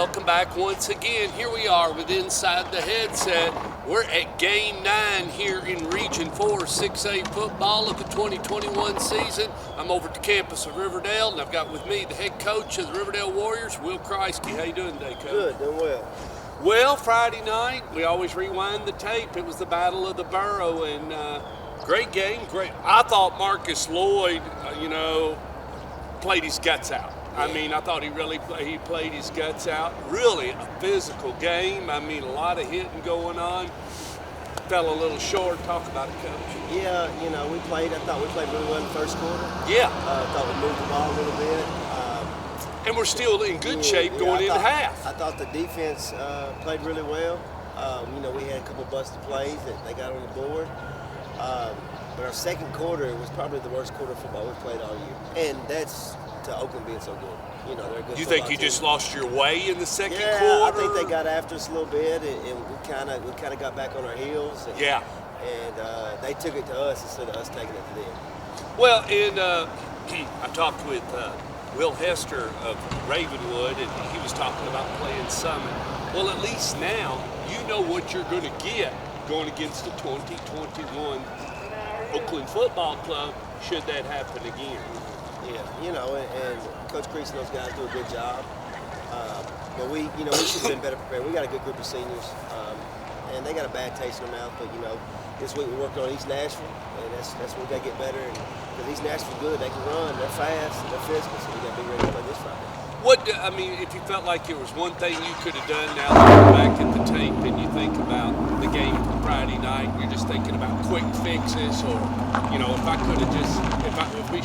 welcome back once again. Here we are with Inside the Headset. We're at Game 9 here in Region 4 6A football of the 2021 season. I'm over at the campus of Riverdale, and I've got with me the head coach of the Riverdale Warriors, Will Kriesky. How you doing today, Coach? Good, doing well. Well, Friday night, we always rewind the tape. It was the Battle of the Borough, and great game. Great. I thought Marcus Lloyd, played his guts out. I mean, I thought he played his guts out. Really a physical game. I mean, a lot of hitting going on. Fell a little short. Talk about it, Coach. Yeah, I thought we played really well in the first quarter. Yeah. I thought we moved the ball a little bit. And we're still in good shape going into half. I thought the defense played really well. We had a couple of busted plays that they got on the board. But our second quarter was probably the worst quarter of football we've played all year. And that's to Oakland being so good. They're a good. You think you just lost your way in the second quarter? Yeah, I think they got after us a little bit, and we kind of got back on our heels. And, yeah. And they took it to us instead of us taking it to them. Well, and I talked with Will Hester of Ravenwood, and he was talking about playing Summit. Well, at least now you know what you're going to get going against the 2021 Oakland Football Club should that happen again. Yeah, and Coach Kriesky and those guys do a good job. But we should have been better prepared. We got a good group of seniors, and they got a bad taste in their mouth. But this week we're working on East Nashville, and that's where we got to get better. And because East Nashville's good, they can run, they're fast, and they're physical, so we got to be ready to play this Friday. If you felt like there was one thing you could have done now that you're back at the tape and you think about the game from Friday night, you're just thinking about quick fixes, or if I could have just, if we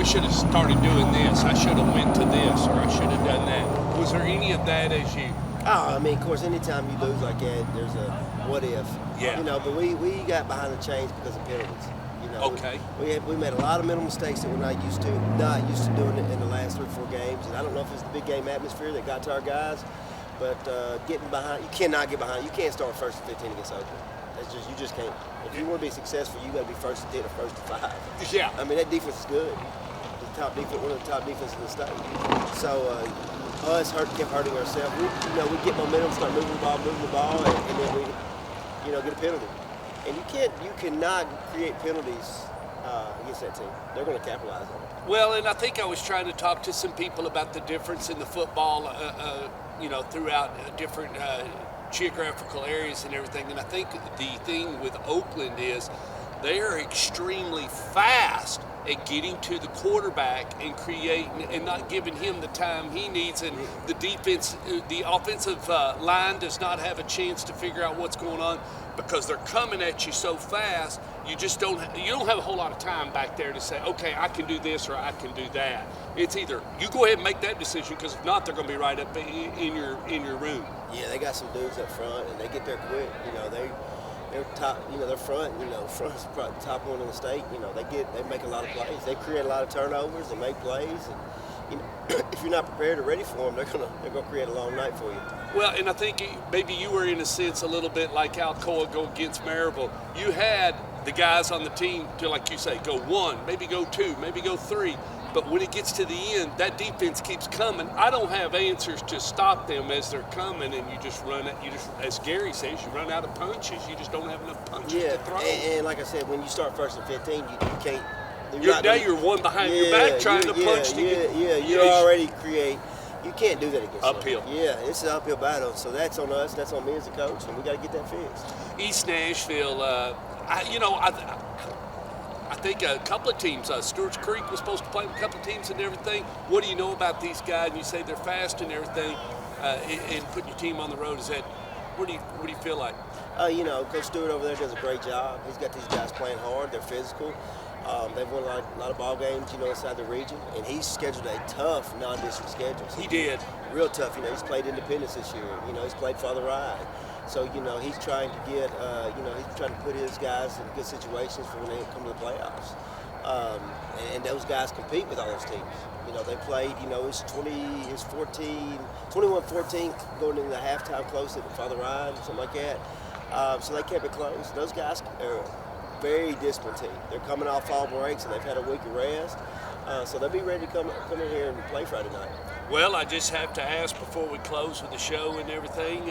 should have started doing this, I should have went to this, or I should have done that. Was there any of that as you? Oh, of course, anytime you lose like that, there's a what if. Yeah. But we got behind the chains because of penalties. Okay. We made a lot of mental mistakes that we're not used to doing it in the last 3 or 4 games. And I don't know if it's the big game atmosphere that got to our guys, but getting behind, you cannot get behind. You can't start first and 15 against Oakland. You just can't. If you want to be successful, you got to be first and 10 or first and 5. Yeah. That defense is good. The top defense, one of the top defenses in the state. So us kept hurting ourselves. We get momentum, start moving the ball, and then we, get a penalty. And you cannot create penalties against that team. They're going to capitalize on it. Well, and I think I was trying to talk to some people about the difference in the football, throughout different geographical areas and everything. And I think the thing with Oakland is they are extremely fast at getting to the quarterback and creating and not giving him the time he needs. And the offensive line does not have a chance to figure out what's going on because they're coming at you so fast. You don't have a whole lot of time back there to say, okay, I can do this or I can do that. It's either you go ahead and make that decision, because if not, they're going to be right up in your room. Yeah, they got some dudes up front, and they get there quick. They're top. Their front. Front's probably the top one in the state. They make a lot of plays. They create a lot of turnovers. They make plays, and if you're not prepared or ready for them, they're gonna create a long night for you. Well, and I think maybe you were in a sense a little bit like Alcoa go against Maryville. You had the guys on the team to, like you say, go 1, maybe go 2, maybe go 3. But when it gets to the end, that defense keeps coming. I don't have answers to stop them as they're coming, and you just run it. As Gary says, you run out of punches. You just don't have enough punches to throw. And like I said, when you start first and 15, you can't. You're one behind your back trying to punch to get. You already create. You can't do that against uphill. Them. Yeah, it's an uphill battle. So that's on us. That's on me as a coach, and we got to get that fixed. East Nashville. I think a couple of teams, Stewart's Creek was supposed to play with a couple of teams and everything. What do you know about these guys? And you say they're fast and everything, and putting your team on the road. What do you feel like? Coach Stewart over there does a great job. He's got these guys playing hard. They're physical. They've won a lot of ball games, inside the region. And he's scheduled a tough non-district schedule. So he did. Real tough. He's played Independence this year. He's played Father Ride. So, he's trying to get, he's trying to put his guys in good situations for when they come to the playoffs. And those guys compete with all those teams. They played, it's 21-14 going into the halftime close at Father Ryan, something like that. So they kept it close. Those guys are a very disciplined team. They're coming off fall breaks and they've had a week of rest. So they'll be ready to come in here and play Friday night. Well, I just have to ask before we close with the show and everything,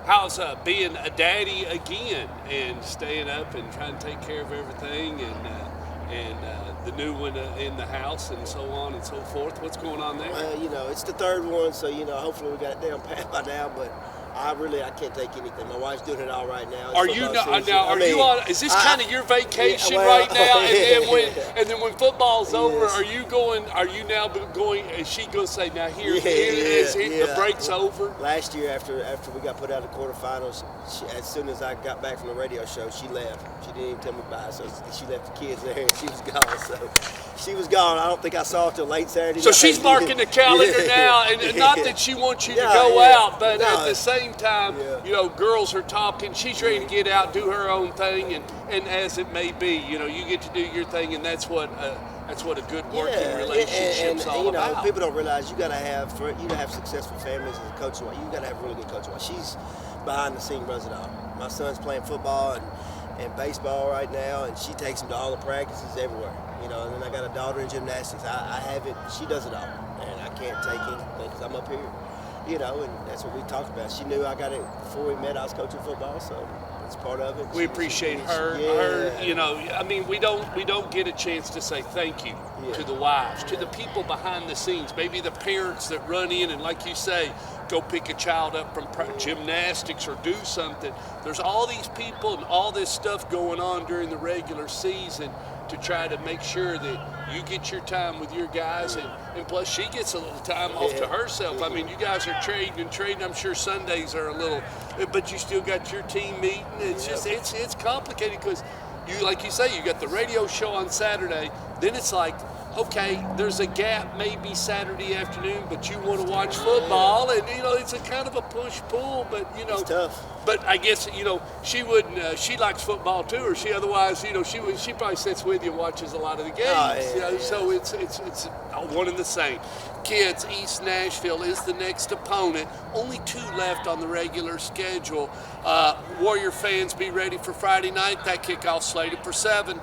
how's being a daddy again and staying up and trying to take care of everything and the new one in the house and so on and so forth? What's going on there? Well, it's the third one, so hopefully we got it down pat by now. But I can't take anything. My wife's doing it all right now. Are you on? Is this kind of your vacation right now? And then when football's over, are you going? Are you now going? Is she going to say, now the break's over? Last year, after we got put out of the quarterfinals, as soon as I got back from the radio show, she left. She didn't even tell me bye, so she left the kids there and she was gone. So she was gone. I don't think I saw her till late Saturday night. So she's marking the calendar now, and not that she wants you to go out, but at the same time, girls are talking. She's ready to get out, do her own thing, and as it may be, you get to do your thing, and that's what a good working relationship's all about. People don't realize you got to have successful families as a coach. You got to have a really good coach. She's behind the scene, runs it all. My son's playing football and baseball right now, and she takes him to all the practices everywhere. And then I got a daughter in gymnastics. I have it. She does it all, and I can't take anything because I'm up here. And that's what we talked about. She knew I got it before we met. I was coaching football, so it's part of it. We appreciate her. We don't get a chance to say thank you to the wives, to the people behind the scenes, maybe the parents that run in and, like you say, go pick a child up from gymnastics or do something. There's all these people and all this stuff going on during the regular season to try to make sure that you get your time with your guys, and plus she gets a little time off to herself. I mean, you guys are trading. I'm sure Sundays are a little, but you still got your team meeting. It's just it's complicated because like you say, you got the radio show on Saturday. Then it's like, okay, there's a gap maybe Saturday afternoon, but you want to watch football, and it's a kind of a push-pull, but it's tough. But I guess she wouldn't. She likes football too, or she otherwise she probably sits with you and watches a lot of the games. So it's one and the same. Kids, East Nashville is the next opponent. Only 2 left on the regular schedule. Warrior fans, be ready for Friday night. That kickoff slated for 7.